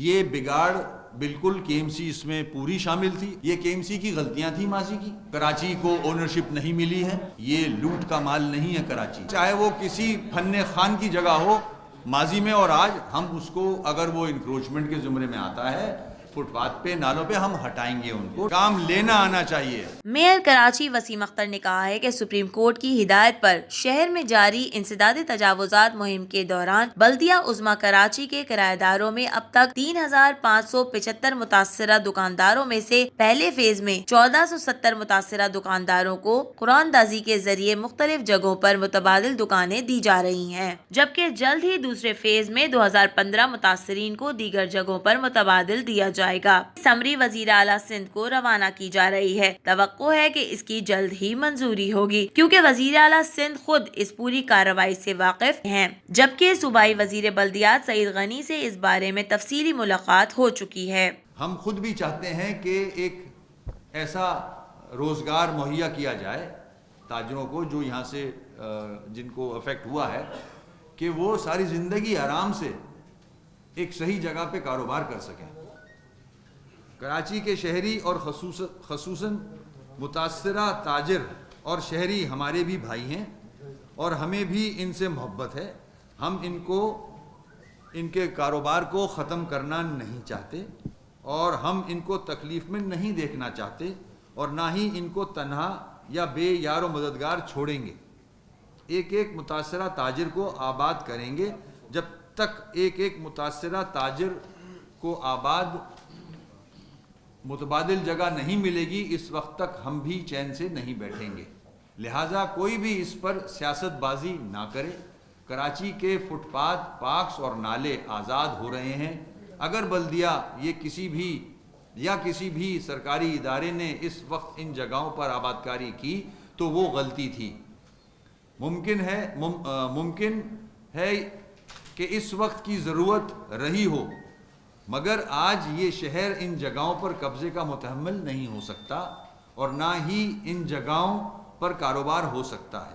یہ بگاڑ بالکل کے ایم سی اس میں پوری شامل تھی. یہ کے ایم سی کی غلطیاں تھیں ماضی کی. کراچی کو اونرشپ نہیں ملی ہے, یہ لوٹ کا مال نہیں ہے کراچی, چاہے وہ کسی فن خان کی جگہ ہو ماضی میں اور آج. ہم اس کو اگر وہ انکروچمنٹ کے زمرے میں آتا ہے فٹ پاتھ پہ نالوں پہ ہم ہٹائیں گے, ان کو کام لینا آنا چاہیے. میئر کراچی وسیم اختر نے کہا ہے کہ سپریم کورٹ کی ہدایت پر شہر میں جاری انسداد تجاوزات مہم کے دوران بلدیہ عظمی کراچی کے کرایہ داروں میں اب تک 3575 متاثرہ دکانداروں میں سے پہلے فیز میں 1470 متاثرہ دکانداروں کو قرآن دازی کے ذریعے مختلف جگہوں پر متبادل دکانیں دی جا رہی ہیں, جبکہ جلد ہی دوسرے فیز میں 2015 متاثرین کو دیگر جگہوں پر متبادل دیا جائے گا. سمری وزیر اعلیٰ سندھ کو روانہ کی جا رہی ہے. توقع ہے کہ اس کی جلد ہی منظوری ہوگی کیونکہ وزیر اعلیٰ سندھ خود اس پوری کارروائی سے واقف ہیں, جبکہ صوبائی وزیر بلدیات سعید غنی سے اس بارے میں تفصیلی ملاقات ہو چکی ہے. ہم خود بھی چاہتے ہیں کہ ایک ایسا روزگار مہیا کیا جائے تاجروں کو جو یہاں سے جن کو افیکٹ ہوا ہے, کہ وہ ساری زندگی آرام سے ایک صحیح جگہ پہ کاروبار کر سکیں. کراچی کے شہری اور خصوصاً متاثرہ تاجر اور شہری ہمارے بھی بھائی ہیں اور ہمیں بھی ان سے محبت ہے. ہم ان کے کاروبار کو ختم کرنا نہیں چاہتے اور ہم ان کو تکلیف میں نہیں دیکھنا چاہتے اور نہ ہی ان کو تنہا یا بے یار و مددگار چھوڑیں گے. ایک ایک متاثرہ تاجر کو آباد کریں گے. جب تک ایک ایک متاثرہ تاجر کو متبادل جگہ نہیں ملے گی, اس وقت تک ہم بھی چین سے نہیں بیٹھیں گے. لہٰذا کوئی بھی اس پر سیاست بازی نہ کرے. کراچی کے فٹ پاتھ, پارکس اور نالے آزاد ہو رہے ہیں. اگر بلدیہ یہ کسی بھی سرکاری ادارے نے اس وقت ان جگہوں پر آباد کاری کی تو وہ غلطی تھی. ممکن ہے کہ اس وقت کی ضرورت رہی ہو, مگر آج یہ شہر ان جگہوں پر قبضے کا متحمل نہیں ہو سکتا اور نہ ہی ان جگہوں پر کاروبار ہو سکتا ہے.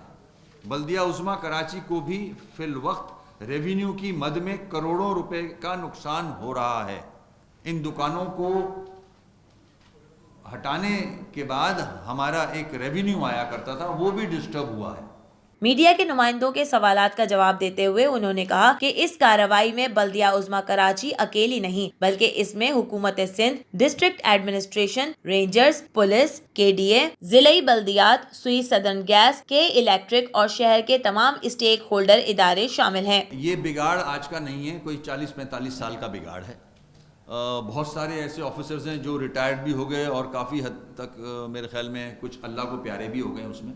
بلدیہ عظمی کراچی کو بھی فی الوقت ریونیو کی مد میں کروڑوں روپے کا نقصان ہو رہا ہے. ان دکانوں کو ہٹانے کے بعد ہمارا ایک ریونیو آیا کرتا تھا, وہ بھی ڈسٹرب ہوا ہے. میڈیا کے نمائندوں کے سوالات کا جواب دیتے ہوئے انہوں نے کہا کہ اس کارروائی میں بلدیہ عظمی کراچی اکیلی نہیں بلکہ اس میں حکومت Sindh, district administration, rangers, police, کے ڈی اے, ضلعی بلدیات, سوئی سدرن گیس, کے الیکٹرک اور شہر کے تمام اسٹیک ہولڈر ادارے شامل ہیں. یہ بگاڑ آج کا نہیں ہے, کوئی 40-45 سال کا بگاڑ ہے. بہت سارے ایسے آفیسرز ہیں جو ریٹائرڈ بھی ہو گئے اور کافی حد تک میرے خیال میں کچھ اللہ کو پیارے بھی ہو گئے اس میں.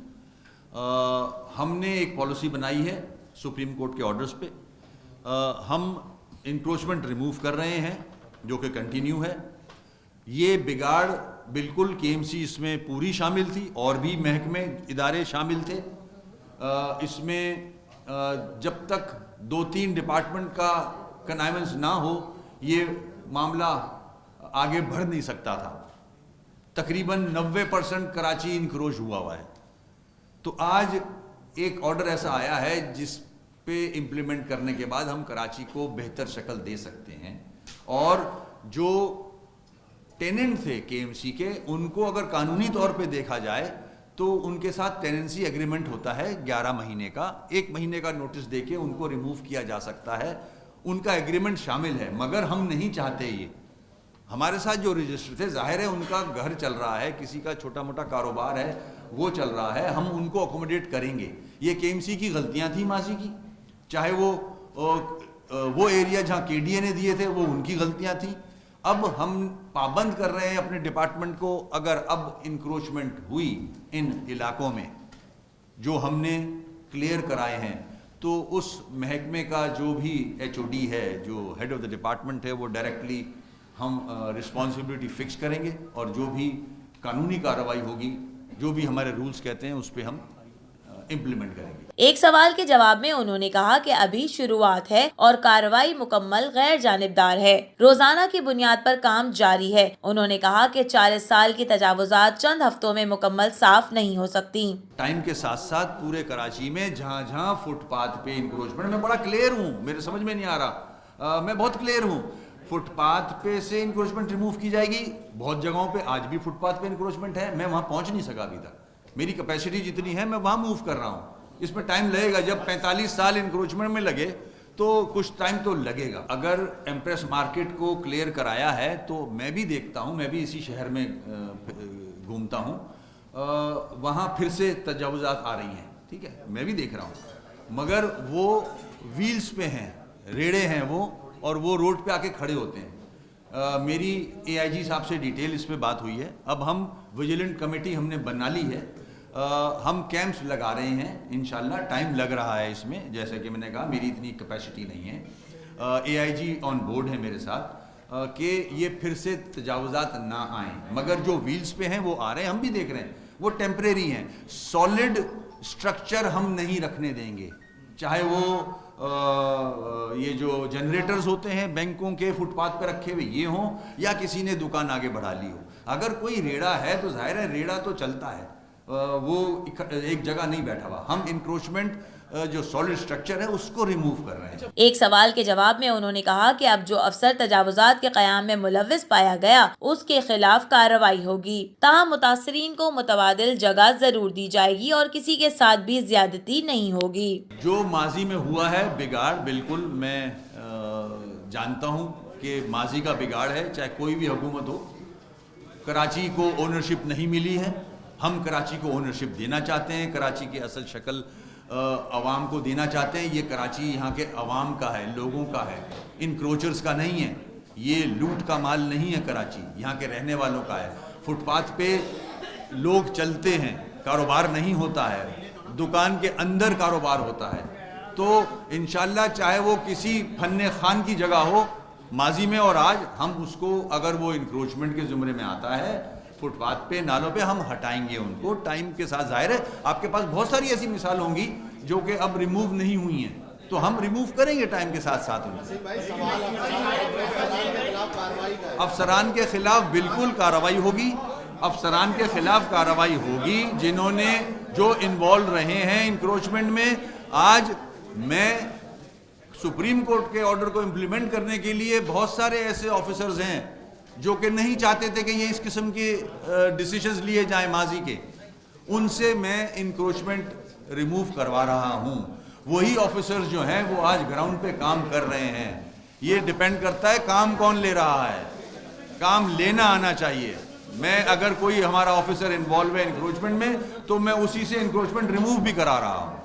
ہم نے ایک پالیسی بنائی ہے سپریم کورٹ کے آرڈرز پہ. ہم انکروچمنٹ ریموو کر رہے ہیں جو کہ کنٹینیو ہے. یہ بگاڑ بالکل کے ایم سی اس میں پوری شامل تھی اور بھی محکمے ادارے شامل تھے. اس میں جب تک 2-3 ڈپارٹمنٹ کا کنائونس نہ ہو یہ معاملہ آگے بڑھ نہیں سکتا تھا. تقریباً 90% کراچی انکروچ ہوا ہے. تو آج ایک آرڈر ایسا آیا ہے جس پہ امپلیمنٹ کرنے کے بعد ہم کراچی کو بہتر شکل دے سکتے ہیں. اور جو ٹیننٹ تھے کے ایم سی کے, ان کو اگر قانونی طور پہ دیکھا جائے تو ان کے ساتھ ٹیننسی ایگریمنٹ ہوتا ہے 11 مہینے کا. 1 مہینے کا نوٹس دے کے ان کو ریموو کیا جا سکتا ہے, ان کا ایگریمنٹ شامل ہے. مگر ہم نہیں چاہتے. یہ ہمارے ساتھ جو رجسٹر تھے, ظاہر ہے ان کا گھر چل رہا ہے, کسی کا چھوٹا موٹا کاروبار ہے وہ چل رہا ہے, ہم ان کو اکوموڈیٹ کریں گے. یہ کے ایم سی کی غلطیاں تھیں ماضی کی, چاہے وہ ایریا جہاں کے ڈی اے نے دیے تھے وہ ان کی غلطیاں تھیں. اب ہم پابند کر رہے ہیں اپنے ڈپارٹمنٹ کو, اگر اب انکروچمنٹ ہوئی ان علاقوں میں جو ہم نے کلیئر کرائے ہیں تو اس محکمے کا جو بھی ایچ او ڈی ہے, جو ہیڈ آف دا ڈپارٹمنٹ ہے, وہ ڈائریکٹلی ہم رسپانسبلٹی فکس کریں گے اور جو بھی قانونی کارروائی ہوگی, جو بھی ہمارے رولز کہتے ہیں اس پہ ہم امپلیمنٹ کریں گے. ایک سوال کے جواب میں انہوں نے کہا کہ ابھی شروعات ہے اور کارروائی مکمل غیر جانبدار ہے. روزانہ کی بنیاد پر کام جاری ہے. انہوں نے کہا کہ 40 سال کی تجاوزات چند ہفتوں میں مکمل صاف نہیں ہو سکتی. ٹائم کے ساتھ ساتھ پورے کراچی میں جہاں جہاں فٹ پاتھ پہ انکروچمنٹ, میں بڑا کلیئر ہوں, میرے سمجھ میں نہیں آ رہا, میں بہت کلیئر ہوں. فٹ پاتھ پہ سے انکروچمنٹ ریموو کی جائے گی. بہت جگہوں پہ آج بھی فٹ پاتھ پہ انکروچمنٹ ہے, میں وہاں پہنچ نہیں سکا ابھی تک. میری کیپیسٹی جتنی ہے میں وہاں موو کر رہا ہوں. اس میں ٹائم لگے گا. جب 45 سال انکروچمنٹ میں لگے تو کچھ ٹائم تو لگے گا. اگر ایمپریس مارکیٹ کو کلیئر کرایا ہے تو میں بھی دیکھتا ہوں, میں بھی اسی شہر میں گھومتا ہوں, وہاں پھر سے تجاوزات آ رہی ہیں. ٹھیک ہے, میں بھی دیکھ رہا ہوں, مگر وہ ویلز پہ ہیں, ریڑے ہیں وہ, اور وہ روڈ پہ آ کے کھڑے ہوتے ہیں. میری اے آئی جی صاحب سے ڈیٹیل اس پہ بات ہوئی ہے. اب ہم ویجیلنٹ کمیٹی ہم نے بنا لی ہے, ہم کیمپس لگا رہے ہیں انشاءاللہ. ٹائم لگ رہا ہے اس میں, جیسے کہ میں نے کہا میری اتنی کیپیسٹی نہیں ہے. اے آئی جی آن بورڈ ہے میرے ساتھ کہ یہ پھر سے تجاوزات نہ آئیں. مگر جو ویلز پہ ہیں وہ آ رہے ہیں, ہم بھی دیکھ رہے ہیں, وہ ٹیمپریری ہیں. سالڈ سٹرکچر ہم نہیں رکھنے دیں گے, چاہے وہ یہ جو جنریٹرز ہوتے ہیں بینکوں کے فٹ پاتھ پہ رکھے ہوئے یہ ہوں, یا کسی نے دکان آگے بڑھا لی ہو. اگر کوئی ریڑا ہے تو ظاہر ہے ریڑا تو چلتا ہے, وہ ایک جگہ نہیں بیٹھا ہوا. ہم انکروچمنٹ جو سالڈ سٹرکچر ہے اس کو ریموو کر رہے ہیں. ایک سوال کے جواب میں انہوں نے کہا کہ اب جو افسر تجاوزات کے قیام میں ملوث پایا گیا اس کے خلاف کارروائی ہوگی. تاہم متاثرین کو متبادل جگہ ضرور دی جائے گی اور کسی کے ساتھ بھی زیادتی نہیں ہوگی. جو ماضی میں ہوا ہے بگاڑ, بالکل میں جانتا ہوں کہ ماضی کا بگاڑ ہے, چاہے کوئی بھی حکومت ہو. کراچی کو اونرشپ نہیں ملی ہے, ہم کراچی کو اونرشپ دینا چاہتے ہیں. کراچی کی اصل شکل عوام کو دینا چاہتے ہیں. یہ کراچی یہاں کے عوام کا ہے, لوگوں کا ہے, انکروچرز کا نہیں ہے. یہ لوٹ کا مال نہیں ہے. کراچی یہاں کے رہنے والوں کا ہے. فٹ پاتھ پہ لوگ چلتے ہیں, کاروبار نہیں ہوتا ہے, دکان کے اندر کاروبار ہوتا ہے. تو انشاءاللہ چاہے وہ کسی فن خان کی جگہ ہو ماضی میں اور آج, ہم اس کو اگر وہ انکروچمنٹ کے زمرے میں آتا ہے فٹ پاتھ پہ نالوں پہ, ہم ہٹائیں گے ان کو ٹائم کے ساتھ. ظاہر ہے آپ کے پاس بہت ساری ایسی مثال ہوں گی جو کہ اب ریموو نہیں ہوئی ہیں, تو ہم ریموو کریں گے ٹائم کے ساتھ ساتھ. افسران کے خلاف بالکل کارروائی ہوگی. افسران کے خلاف کارروائی ہوگی جنہوں نے جو انوالو رہے ہیں انکروچمنٹ میں. آج میں سپریم کورٹ کے آرڈر کو امپلیمنٹ کرنے کے لیے بہت سارے ایسے آفیسرز ہیں جو کہ نہیں چاہتے تھے کہ یہ اس قسم کے ڈیسیشنز لیے جائیں ماضی کے, ان سے میں انکروچمنٹ ریموو کروا رہا ہوں. وہی آفیسرز جو ہیں وہ آج گراؤنڈ پہ کام کر رہے ہیں. یہ ڈیپینڈ کرتا ہے کام کون لے رہا ہے, کام لینا آنا چاہیے. میں اگر کوئی ہمارا آفیسر انوالو ہے انکروچمنٹ میں تو میں اسی سے انکروچمنٹ ریموو بھی کرا رہا ہوں.